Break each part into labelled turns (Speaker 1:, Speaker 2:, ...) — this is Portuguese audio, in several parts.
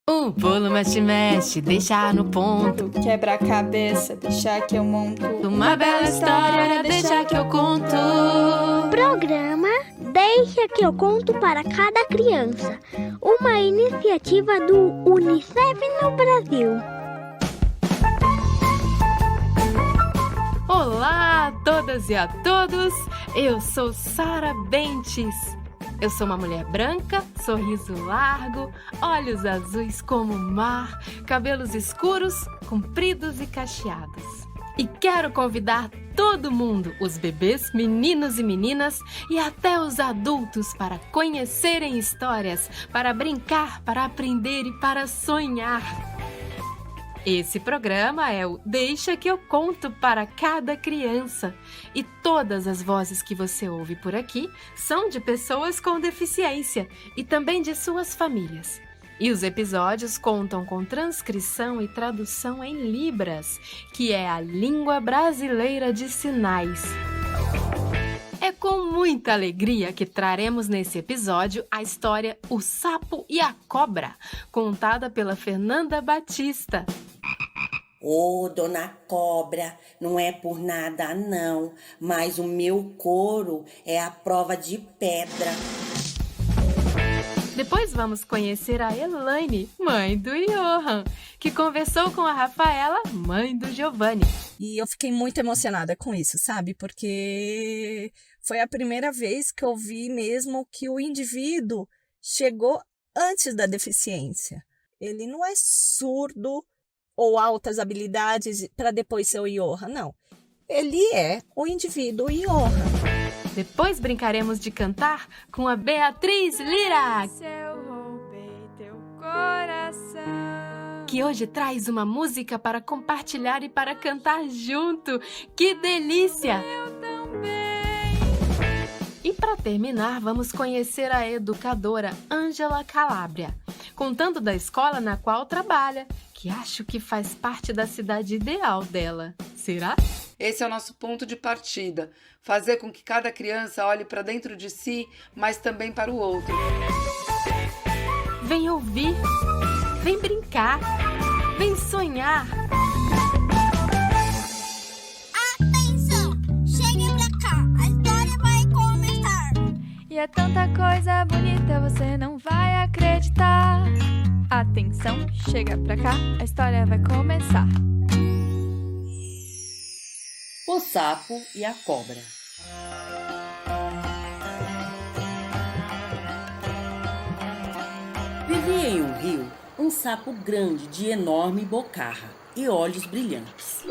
Speaker 1: Um pulo, mexe, deixa no ponto.
Speaker 2: Quebra-cabeça, deixa que eu monto.
Speaker 1: Uma bela história, deixa que eu conto.
Speaker 3: Programa Deixa que eu conto para cada criança. Uma iniciativa do UNICEF no Brasil.
Speaker 1: Olá a todas e a todos, eu sou Sara Bentes. Eu sou uma mulher branca, sorriso largo, olhos azuis como o mar, cabelos escuros, compridos e cacheados. E quero convidar todo mundo, os bebês, meninos e meninas e até os adultos para conhecerem histórias, para brincar, para aprender e para sonhar. Esse programa é o Deixa que eu conto para cada criança. E todas as vozes que você ouve por aqui são de pessoas com deficiência e também de suas famílias. E os episódios contam com transcrição e tradução em Libras, que é a língua brasileira de sinais. É com muita alegria que traremos nesse episódio a história O Sapo e a Cobra, contada pela Fernanda Batista.
Speaker 4: Ô, dona Cobra, não é por nada não, mas o meu couro é a prova de pedra.
Speaker 1: Depois vamos conhecer a Elaine, mãe do Johan, que conversou com a Rafaela, mãe do Giovanni.
Speaker 5: E eu fiquei muito emocionada com isso, sabe? Porque foi a primeira vez que eu vi mesmo que o indivíduo chegou antes da deficiência. Ele não é surdo ou altas habilidades para depois ser o Johan, não. Ele é o indivíduo Johan.
Speaker 1: Depois brincaremos de cantar com a Beatriz Lira,
Speaker 2: Se eu roubei teu coração.
Speaker 1: que hoje traz uma música para compartilhar e para cantar junto. Que delícia!
Speaker 2: Eu também.
Speaker 1: E para terminar, vamos conhecer a educadora Ângela Calabria, contando da escola na qual trabalha, que acho que faz parte da cidade ideal dela. Será?
Speaker 6: Esse é o nosso ponto de partida, fazer com que cada criança olhe para dentro de si, mas também para o outro.
Speaker 1: Vem ouvir, vem brincar, vem sonhar.
Speaker 3: Atenção, cheguem pra cá, a história vai começar.
Speaker 2: E é tanta coisa bonita, você não vai acreditar. Atenção, chega pra cá, a história vai começar.
Speaker 4: O Sapo e a Cobra. Vivia em um rio um sapo grande de enorme bocarra e olhos brilhantes.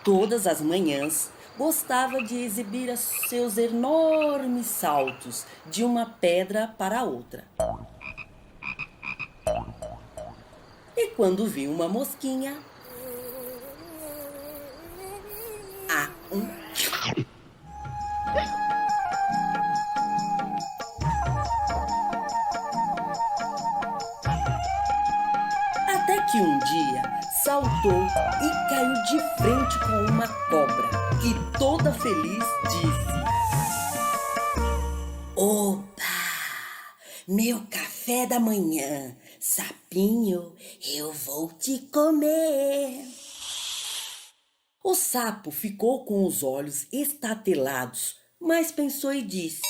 Speaker 4: Todas as manhãs gostava de exibir seus enormes saltos de uma pedra para outra. E quando viu uma mosquinha, até que um dia saltou e caiu de frente com uma cobra, que toda feliz disse: Opa! Meu café da manhã, sapinho, eu vou te comer. O sapo ficou com os olhos estatelados, mas pensou e disse: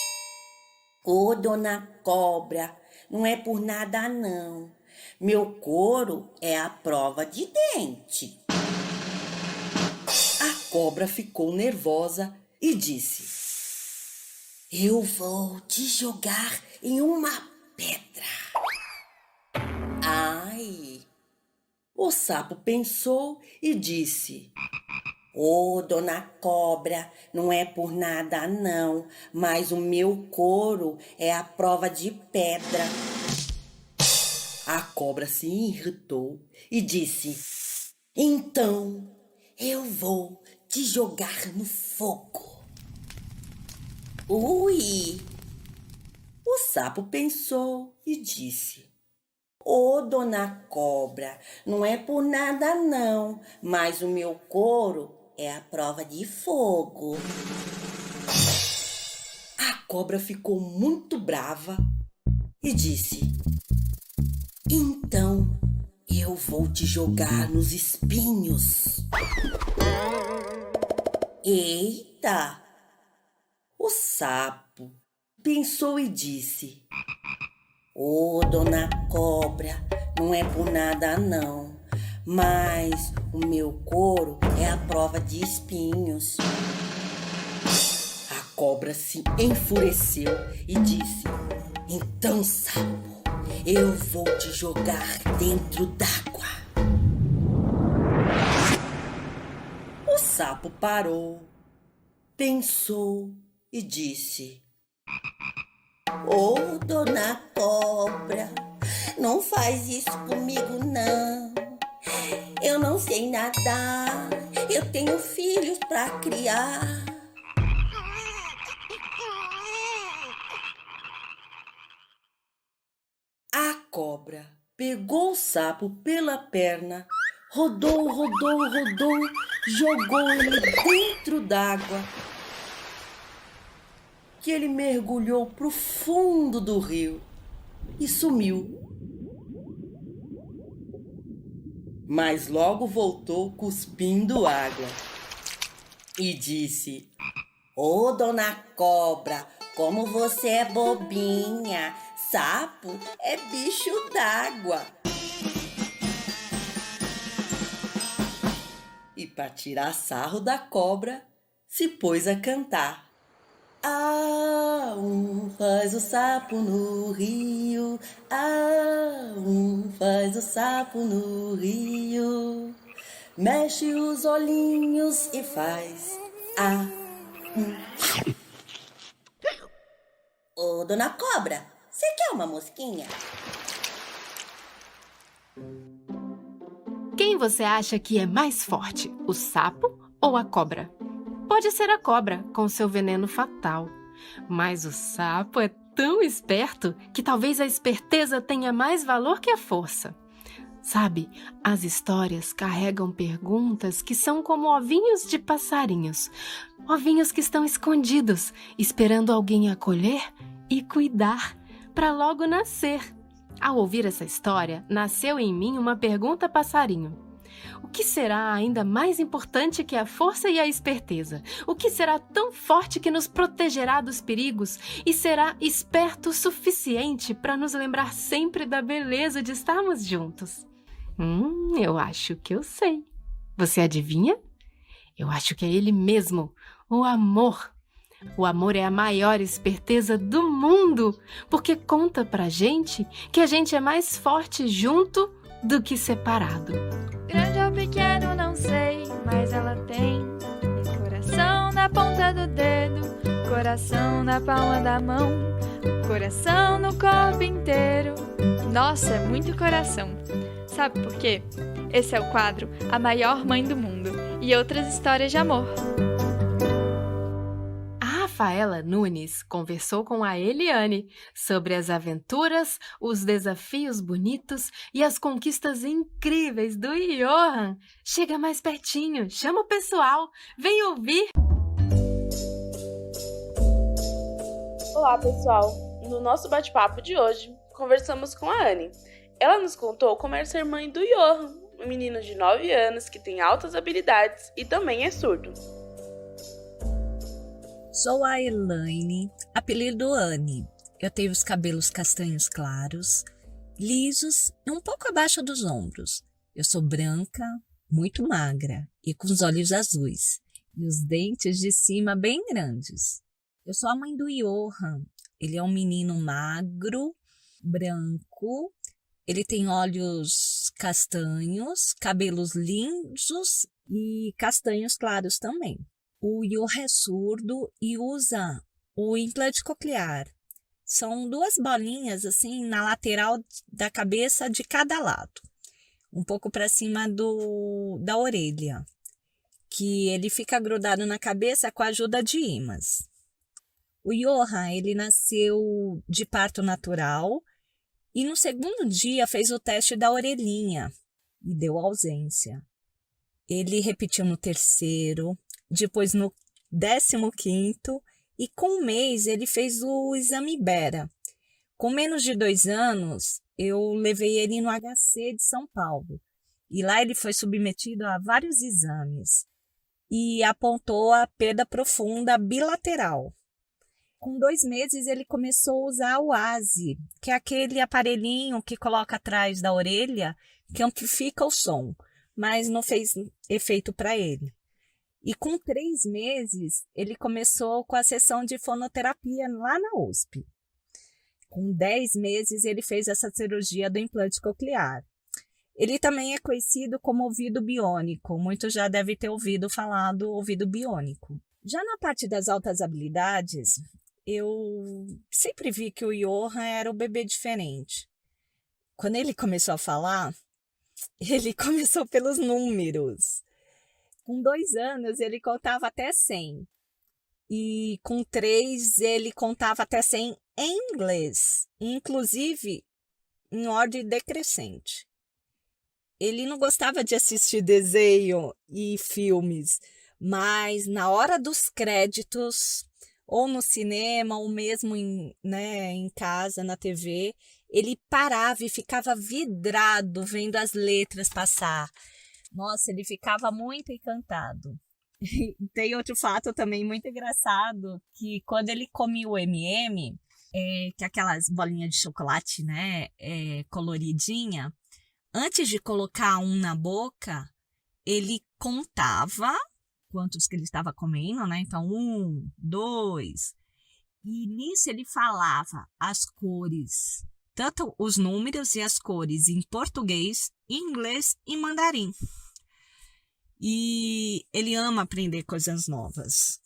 Speaker 4: Ô, dona Cobra, não é por nada não. Meu couro é a prova de dente. A cobra ficou nervosa e disse: Eu vou te jogar em uma pedra. Ai! O sapo pensou e disse: Ô, dona Cobra, não é por nada não, mas o meu couro é a prova de pedra. A cobra se irritou e disse: Então eu vou te jogar no fogo. Ui! O sapo pensou e disse: Ô, dona Cobra, não é por nada não, mas o meu couro é a prova de fogo. A cobra ficou muito brava e disse: Então eu vou te jogar nos espinhos. Eita! O sapo pensou e disse: Ô, dona cobra, não é por nada não, mas o meu couro é a prova de espinhos. A cobra se enfureceu e disse: Então, sapo, eu vou te jogar dentro d'água. O sapo parou, pensou e disse: Ô, dona cobra, não faz isso comigo não. Eu não sei nadar, eu tenho filhos pra criar. A cobra pegou o sapo pela perna, rodou, jogou ele dentro d'água, que ele mergulhou pro fundo do rio e sumiu. Mas logo voltou cuspindo água e disse: Ô, dona cobra, como você é bobinha, sapo é bicho d'água. E para tirar sarro da cobra, se pôs a cantar. Faz o sapo no rio, faz o sapo no rio, mexe os olhinhos e faz Ô, dona cobra, você quer uma mosquinha?
Speaker 1: Quem você acha que é mais forte, o sapo ou a cobra? Pode ser a cobra, com seu veneno fatal. Mas o sapo é tão esperto que talvez a esperteza tenha mais valor que a força. Sabe, as histórias carregam perguntas que são como ovinhos de passarinhos. Ovinhos que estão escondidos, esperando alguém acolher e cuidar, para logo nascer. Ao ouvir essa história, nasceu em mim uma pergunta passarinho. O que será ainda mais importante que a força e a esperteza? O que será tão forte que nos protegerá dos perigos e será esperto o suficiente para nos lembrar sempre da beleza de estarmos juntos? Eu acho que eu sei. Você adivinha? Eu acho que é ele mesmo, o amor. O amor é a maior esperteza do mundo, porque conta pra gente que a gente é mais forte junto do que separado.
Speaker 2: Grande ou pequeno, não sei, mas ela tem coração na ponta do dedo, coração na palma da mão, coração no corpo inteiro. Nossa, é muito coração. Sabe por quê? Esse é o quadro A Maior Mãe do Mundo e outras histórias de amor.
Speaker 1: Rafaela Nunes conversou com a Eliane sobre as aventuras, os desafios bonitos e as conquistas incríveis do Johan. Chega mais pertinho, chama o pessoal, vem ouvir!
Speaker 7: Olá, pessoal! No nosso bate-papo de hoje, conversamos com a Anne. Ela nos contou como é ser mãe do Johan, um menino de 9 anos que tem altas habilidades e também é surdo.
Speaker 5: Sou a Elaine, apelido Anne. Eu tenho os cabelos castanhos claros, lisos e um pouco abaixo dos ombros. Eu sou branca, muito magra e com os olhos azuis e os dentes de cima bem grandes. Eu sou a mãe do Johan. Ele é um menino magro, branco. Ele tem olhos castanhos, cabelos lisos e castanhos claros também. O Johan é surdo e usa o implante coclear. São 2 bolinhas assim na lateral da cabeça de cada lado, um pouco para cima da orelha, que ele fica grudado na cabeça com a ajuda de ímãs. O Johan, ele nasceu de parto natural e no 2º dia fez o teste da orelhinha e deu ausência. Ele repetiu no 3º, depois no 15º e com 1 mês ele fez o exame Bera. Com menos de 2 anos, eu levei ele no HC de São Paulo. E lá ele foi submetido a vários exames e apontou a perda profunda bilateral. Com 2 meses, ele começou a usar o ASI, que é aquele aparelhinho que coloca atrás da orelha, que amplifica o som, mas não fez efeito para ele. E com 3 meses, ele começou com a sessão de fonoterapia lá na USP. Com 10 meses, ele fez essa cirurgia do implante coclear. Ele também é conhecido como ouvido biônico. Muitos já devem ter ouvido falar do ouvido biônico. Já na parte das altas habilidades, eu sempre vi que o Johan era um bebê diferente. Quando ele começou a falar, ele começou pelos números. Com 2 anos, ele contava até 100. E com 3, ele contava até 100 em inglês, inclusive em ordem decrescente. Ele não gostava de assistir desenho e filmes, mas na hora dos créditos, ou no cinema, ou mesmo em casa, na TV, ele parava e ficava vidrado vendo as letras passar. Nossa, ele ficava muito encantado. Tem outro fato também muito engraçado, que quando ele comia o M&M, que é aquelas bolinhas de chocolate, né, coloridinha, antes de colocar um na boca, ele contava quantos que ele estava comendo, né? Então, 1, 2. E nisso ele falava as cores, tanto os números e as cores em português, inglês e mandarim. E ele ama aprender coisas novas.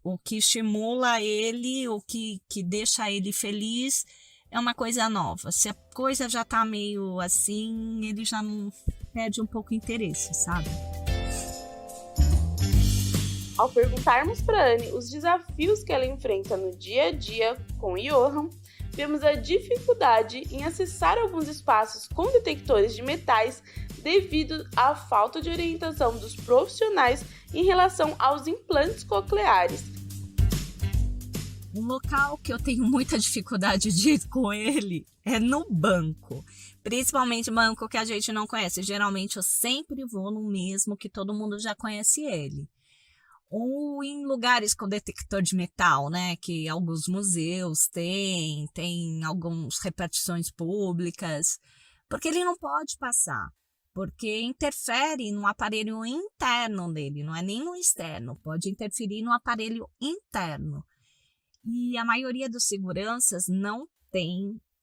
Speaker 5: O que estimula ele, o que deixa ele feliz é uma coisa nova. Se a coisa já tá meio assim, ele já não perde um pouco o interesse, sabe?
Speaker 7: Ao perguntarmos para Anne os desafios que ela enfrenta no dia a dia com o Johan, vemos a dificuldade em acessar alguns espaços com detectores de metais devido à falta de orientação dos profissionais em relação aos implantes cocleares.
Speaker 5: Um local que eu tenho muita dificuldade de ir com ele é no banco. Principalmente banco que a gente não conhece. Geralmente eu sempre vou no mesmo que todo mundo já conhece ele. Ou em lugares com detector de metal, né? Que alguns museus tem algumas repartições públicas. Porque ele não pode passar. Porque interfere no aparelho interno dele, não é nem no externo. Pode interferir no aparelho interno. E a maioria dos seguranças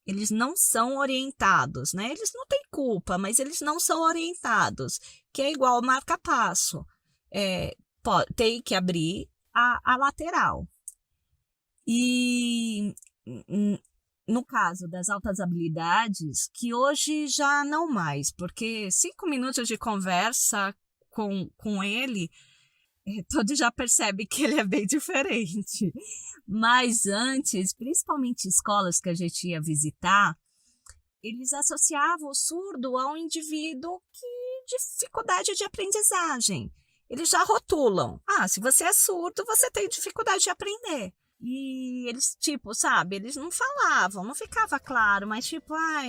Speaker 5: eles não são orientados, né? Eles não têm culpa, mas eles não são orientados, que é igual marca-passo. Tem que abrir a lateral. E no caso das altas habilidades, que hoje já não mais, porque 5 minutos de conversa com ele, todos já percebem que ele é bem diferente. Mas antes, principalmente escolas que a gente ia visitar, eles associavam o surdo a um indivíduo que dificuldade de aprendizagem. Eles já rotulam. Se você é surdo, você tem dificuldade de aprender. E eles, sabe, eles não falavam, não ficava claro, mas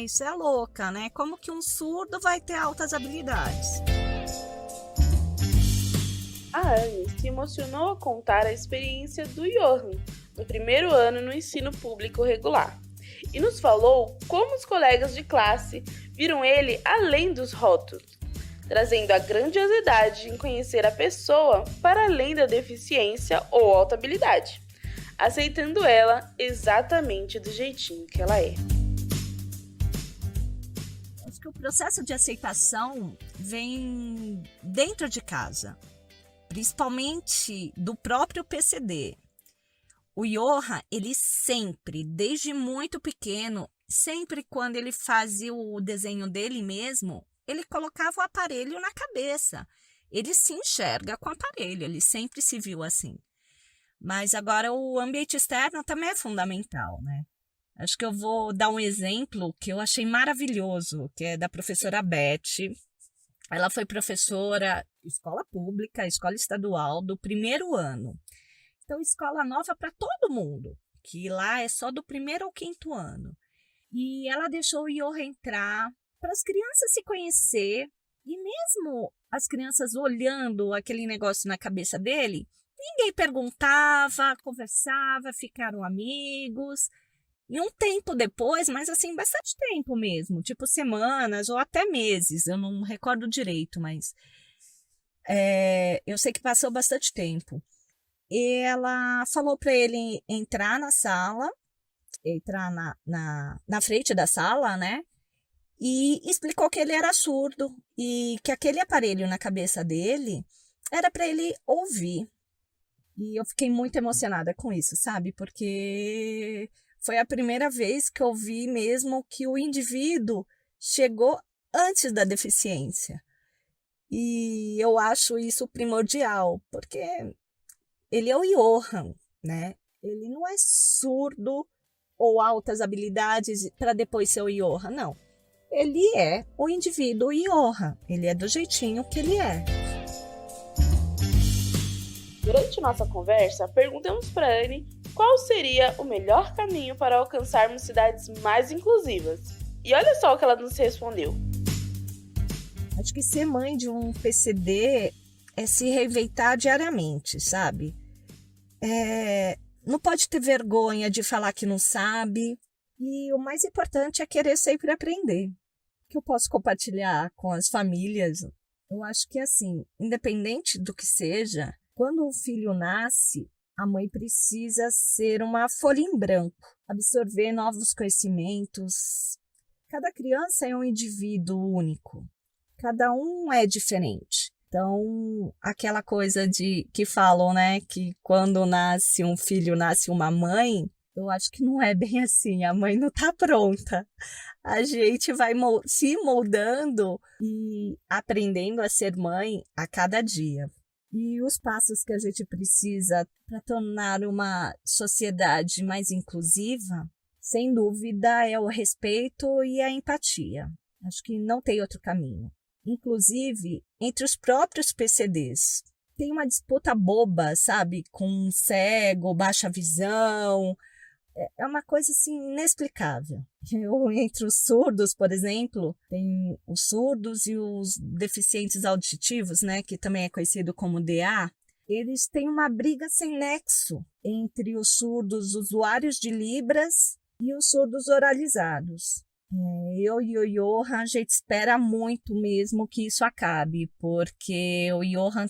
Speaker 5: isso é louca, né? Como que um surdo vai ter altas habilidades?
Speaker 7: A Anne se emocionou ao contar a experiência do Johan no primeiro ano no ensino público regular e nos falou como os colegas de classe viram ele além dos rótulos, trazendo a grandiosidade em conhecer a pessoa para além da deficiência ou alta habilidade, aceitando ela exatamente do jeitinho que ela é.
Speaker 5: Acho que o processo de aceitação vem dentro de casa, principalmente do próprio PCD. O Johan, ele sempre, desde muito pequeno, sempre quando ele fazia o desenho dele mesmo, ele colocava o aparelho na cabeça. Ele se enxerga com o aparelho, ele sempre se viu assim. Mas agora o ambiente externo também é fundamental, né? Acho que eu vou dar um exemplo que eu achei maravilhoso, que é da professora Beth. Ela foi professora escola pública, escola estadual, do primeiro ano. Então, escola nova para todo mundo, que lá é só do primeiro ao 5º ano. E ela deixou o Johan entrar para as crianças se conhecer. E mesmo as crianças olhando aquele negócio na cabeça dele, ninguém perguntava, conversava, ficaram amigos. E um tempo depois, mas assim, bastante tempo mesmo, tipo semanas ou até meses, eu não recordo direito, mas eu sei que passou bastante tempo. E ela falou para ele entrar na sala, entrar na frente da sala, né? E explicou que ele era surdo e que aquele aparelho na cabeça dele era para ele ouvir. E eu fiquei muito emocionada com isso, sabe? Porque foi a primeira vez que eu vi mesmo que o indivíduo chegou antes da deficiência. E eu acho isso primordial, porque ele é o Johan, né? Ele não é surdo ou altas habilidades para depois ser o Johan, não. Ele é o indivíduo Johan, ele é do jeitinho que ele é.
Speaker 7: Durante nossa conversa, perguntamos para Anne qual seria o melhor caminho para alcançarmos cidades mais inclusivas. E olha só o que ela nos respondeu.
Speaker 5: Acho que ser mãe de um PCD é se reinventar diariamente, sabe? Não pode ter vergonha de falar que não sabe. E o mais importante é querer sempre aprender. O que eu posso compartilhar com as famílias? Eu acho que assim, independente do que seja, quando um filho nasce, a mãe precisa ser uma folha em branco, absorver novos conhecimentos. Cada criança é um indivíduo único. Cada um é diferente. Então, aquela coisa que falam, né, que quando nasce um filho, nasce uma mãe, eu acho que não é bem assim, a mãe não está pronta. A gente vai se moldando e aprendendo a ser mãe a cada dia. E os passos que a gente precisa para tornar uma sociedade mais inclusiva, sem dúvida, é o respeito e a empatia. Acho que não tem outro caminho. Inclusive, entre os próprios PCDs. Tem uma disputa boba, sabe? Com cego, baixa visão. É uma coisa assim inexplicável. Entre os surdos, por exemplo, tem os surdos e os deficientes auditivos, né, que também é conhecido como DA. Eles têm uma briga sem nexo entre os surdos usuários de Libras e os surdos oralizados. Eu e o Johan, a gente espera muito mesmo que isso acabe, porque o Johan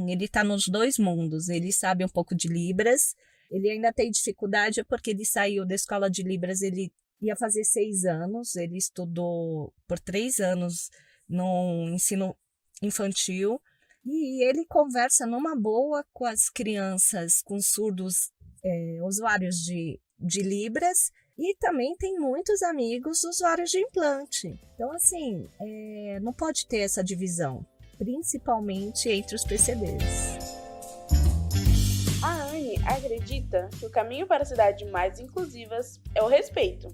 Speaker 5: ele está nos dois mundos. Ele sabe um pouco de Libras. Ele ainda tem dificuldade porque ele saiu da escola de Libras, ele ia fazer 6 anos, ele estudou por 3 anos no ensino infantil e ele conversa numa boa com as crianças, com surdos usuários de Libras e também tem muitos amigos usuários de implante. Então, assim, não pode ter essa divisão, principalmente entre os PCDs.
Speaker 7: A Anne acredita que o caminho para cidades mais inclusivas é o respeito,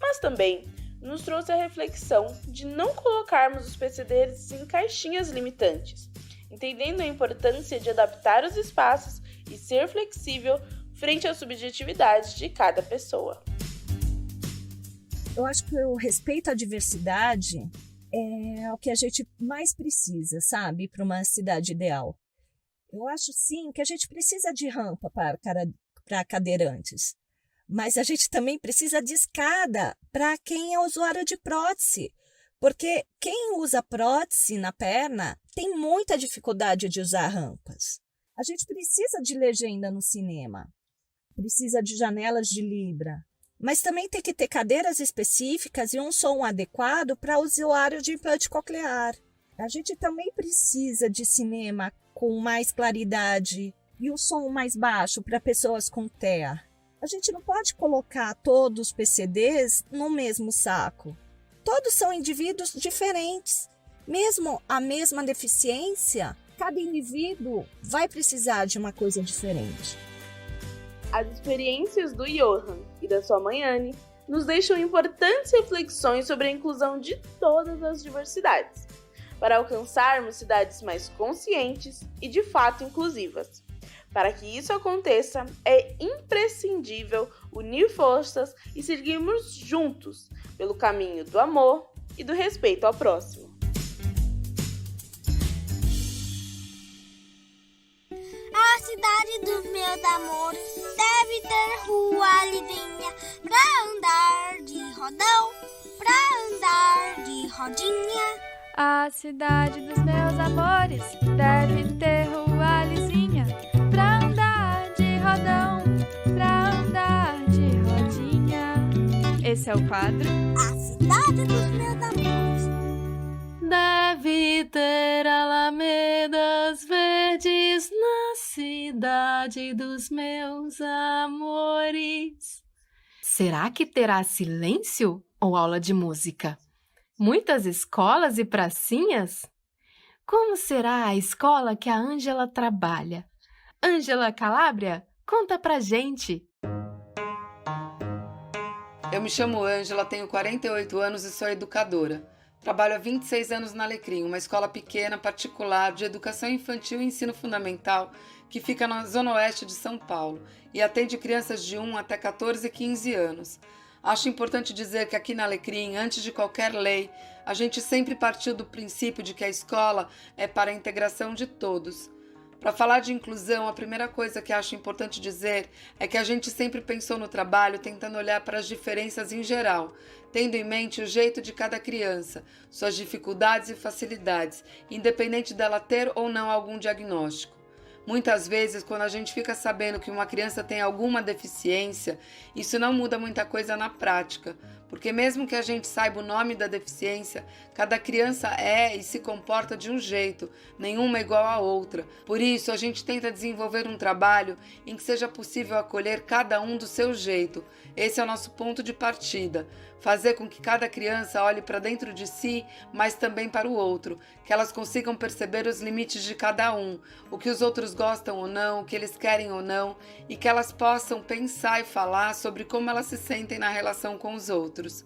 Speaker 7: mas também nos trouxe a reflexão de não colocarmos os PCDs em caixinhas limitantes, entendendo a importância de adaptar os espaços e ser flexível frente às subjetividades de cada pessoa.
Speaker 5: Eu acho que o respeito à diversidade é o que a gente mais precisa, sabe, para uma cidade ideal. Eu acho, sim, que a gente precisa de rampa para cadeirantes, mas a gente também precisa de escada para quem é usuário de prótese, porque quem usa prótese na perna tem muita dificuldade de usar rampas. A gente precisa de legenda no cinema, precisa de janelas de Libra, mas também tem que ter cadeiras específicas e um som adequado para usuário de implante coclear. A gente também precisa de cinema com mais claridade e o som mais baixo para pessoas com TEA. A gente não pode colocar todos os PCDs no mesmo saco. Todos são indivíduos diferentes. Mesmo a mesma deficiência, cada indivíduo vai precisar de uma coisa diferente.
Speaker 7: As experiências do Johan e da sua mãe Anne nos deixam importantes reflexões sobre a inclusão de todas as diversidades, para alcançarmos cidades mais conscientes e de fato inclusivas. Para que isso aconteça, é imprescindível unir forças e seguirmos juntos pelo caminho do amor e do respeito ao próximo.
Speaker 3: A cidade dos meus amores deve ter rua lisinha pra andar de rodão, pra andar de rodinha.
Speaker 2: A cidade dos meus amores deve ter rua lisinha pra andar de rodão, pra andar de rodinha. Esse é o quadro.
Speaker 3: A cidade dos meus amores
Speaker 1: Deve ter alamedas verdes na cidade dos meus amores. Será que terá silêncio ou aula de música? Muitas escolas e pracinhas? Como será a escola que a Ângela trabalha? Ângela Calabria, conta pra gente.
Speaker 6: Eu me chamo Ângela, tenho 48 anos e sou educadora. Trabalho há 26 anos na Alecrim, uma escola pequena, particular, de educação infantil e ensino fundamental, que fica na zona oeste de São Paulo e atende crianças de 1 até 14 e 15 anos. Acho importante dizer que aqui na Alecrim, antes de qualquer lei, a gente sempre partiu do princípio de que a escola é para a integração de todos. Para falar de inclusão, a primeira coisa que acho importante dizer é que a gente sempre pensou no trabalho tentando olhar para as diferenças em geral, tendo em mente o jeito de cada criança, suas dificuldades e facilidades, independente dela ter ou não algum diagnóstico. Muitas vezes, quando a gente fica sabendo que uma criança tem alguma deficiência, isso não muda muita coisa na prática, porque mesmo que a gente saiba o nome da deficiência, cada criança é e se comporta de um jeito, nenhuma é igual à outra. Por isso, a gente tenta desenvolver um trabalho em que seja possível acolher cada um do seu jeito. Esse é o nosso ponto de partida. Fazer com que cada criança olhe para dentro de si, mas também para o outro, que elas consigam perceber os limites de cada um, o que os outros gostam ou não, o que eles querem ou não, e que elas possam pensar e falar sobre como elas se sentem na relação com os outros.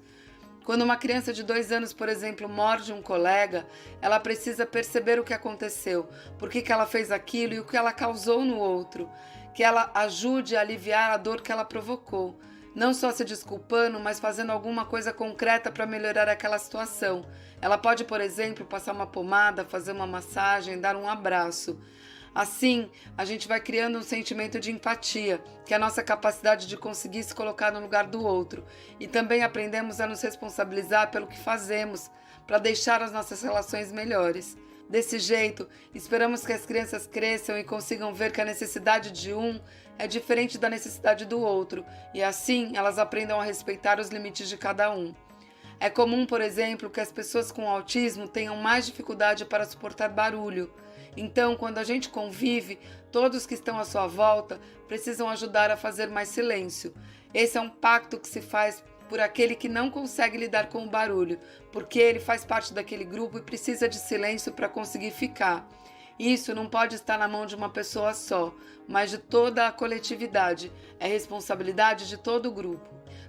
Speaker 6: Quando uma criança de 2 anos, por exemplo, morde um colega, ela precisa perceber o que aconteceu, por que ela fez aquilo e o que ela causou no outro, que ela ajude a aliviar a dor que ela provocou. Não só se desculpando, mas fazendo alguma coisa concreta para melhorar aquela situação. Ela pode, por exemplo, passar uma pomada, fazer uma massagem, dar um abraço. Assim, a gente vai criando um sentimento de empatia, que é a nossa capacidade de conseguir se colocar no lugar do outro. E também aprendemos a nos responsabilizar pelo que fazemos, para deixar as nossas relações melhores. Desse jeito, esperamos que as crianças cresçam e consigam ver que a necessidade de um é diferente da necessidade do outro, e assim elas aprendam a respeitar os limites de cada um. É comum, por exemplo, que as pessoas com autismo tenham mais dificuldade para suportar barulho. Então, quando a gente convive, todos que estão à sua volta precisam ajudar a fazer mais silêncio. Esse é um pacto que se faz por aquele que não consegue lidar com o barulho, porque ele faz parte daquele grupo e precisa de silêncio para conseguir ficar. Isso não pode estar na mão de uma pessoa só, mas de toda a coletividade. É responsabilidade de todo o grupo.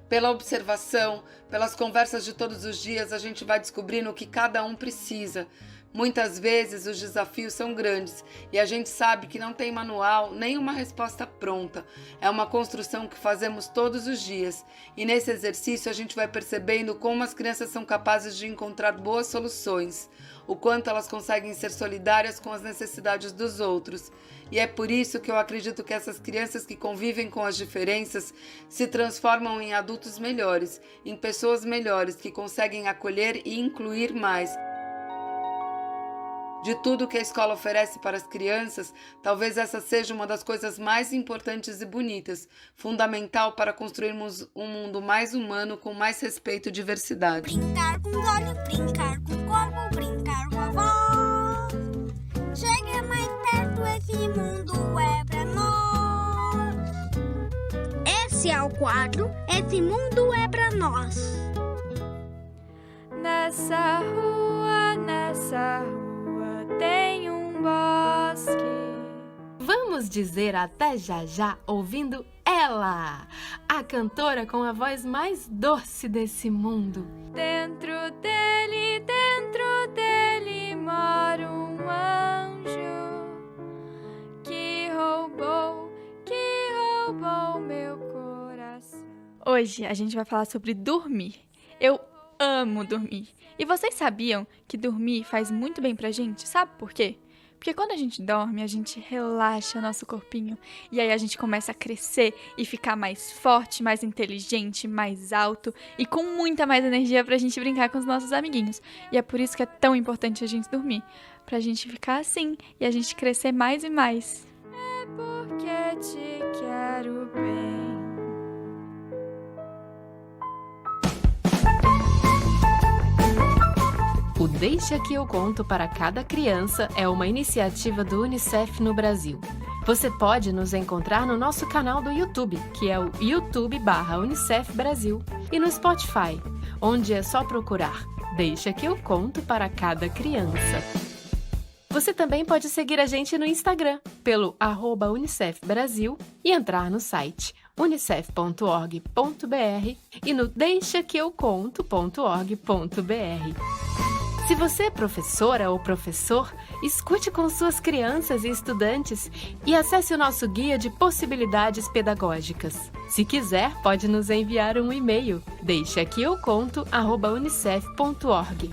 Speaker 6: Pela observação, pelas conversas de todos os dias, a gente vai descobrindo o que cada um precisa. Muitas vezes os desafios são grandes e a gente sabe que não tem manual nem uma resposta pronta. É uma construção que fazemos todos os dias e nesse exercício a gente vai percebendo como as crianças são capazes de encontrar boas soluções, o quanto elas conseguem ser solidárias com as necessidades dos outros. E é por isso que eu acredito que essas crianças que convivem com as diferenças se transformam em adultos melhores, em pessoas melhores que conseguem acolher e incluir mais. De tudo que a escola oferece para as crianças, talvez essa seja uma das coisas mais importantes e bonitas, fundamental para construirmos um mundo mais humano com mais respeito e diversidade.
Speaker 3: brincar com os olhos, brincar com o corpo, brincar com a voz. Chega mais perto, esse mundo é pra nós. Esse é o quadro, esse mundo é pra nós.
Speaker 2: Nessa rua tem um bosque.
Speaker 1: Vamos dizer até já já ouvindo ela, a cantora com a voz mais doce desse mundo.
Speaker 2: Dentro dele mora um anjo que roubou roubou meu coração. Hoje a gente vai falar sobre dormir. Eu amo dormir. E vocês sabiam que dormir faz muito bem pra gente? Sabe por quê? Porque quando a gente dorme, a gente relaxa nosso corpinho. E aí a gente começa a crescer e ficar mais forte, mais inteligente, mais alto e com muita mais energia pra gente brincar com os nossos amiguinhos. E é por isso que é tão importante a gente dormir. Pra gente ficar assim e a gente crescer mais e mais. É porque te quero bem.
Speaker 1: O Deixa Que Eu Conto para Cada Criança é uma iniciativa do Unicef no Brasil. Você pode nos encontrar no nosso canal do YouTube, que é o YouTube/Unicef Brasil, e no Spotify, onde é só procurar Deixa Que Eu Conto para Cada Criança. Você também pode seguir a gente no Instagram, pelo @Unicef Brasil, e entrar no site unicef.org.br e no deixaqueuconto.org.br. Se você é professora ou professor, escute com suas crianças e estudantes e acesse o nosso guia de possibilidades pedagógicas. Se quiser, pode nos enviar um e-mail, deixaqueuconto@unicef.org.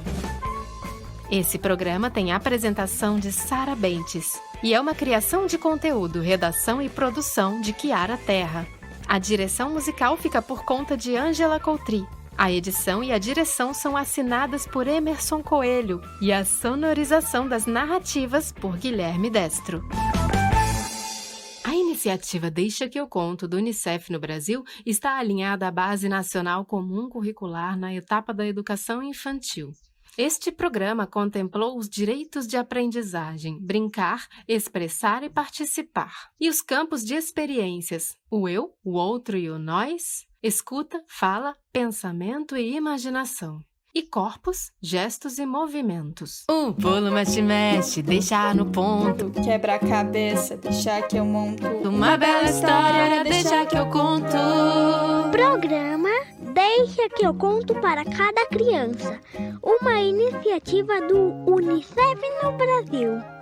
Speaker 1: Esse programa tem a apresentação de Sara Bentes e é uma criação de conteúdo, redação e produção de Kiara Terra. A direção musical fica por conta de Ângela Coutry. A edição e a direção são assinadas por Emerson Coelho e a sonorização das narrativas por Guilherme Destro. A iniciativa Deixa Que Eu Conto do Unicef no Brasil está alinhada à Base Nacional Comum Curricular na etapa da educação infantil. Este programa contemplou os direitos de aprendizagem, brincar, expressar e participar. E os campos de experiências, o eu, o outro e o nós, escuta, fala, pensamento e imaginação. E corpos, gestos e movimentos. Pulo, mexe, deixar no ponto.
Speaker 2: Quebra a cabeça, deixa que eu monto.
Speaker 1: Uma bela história, deixa que eu conto.
Speaker 3: Programa Deixa Que Eu Conto para Cada Criança. Uma iniciativa do Unicef no Brasil.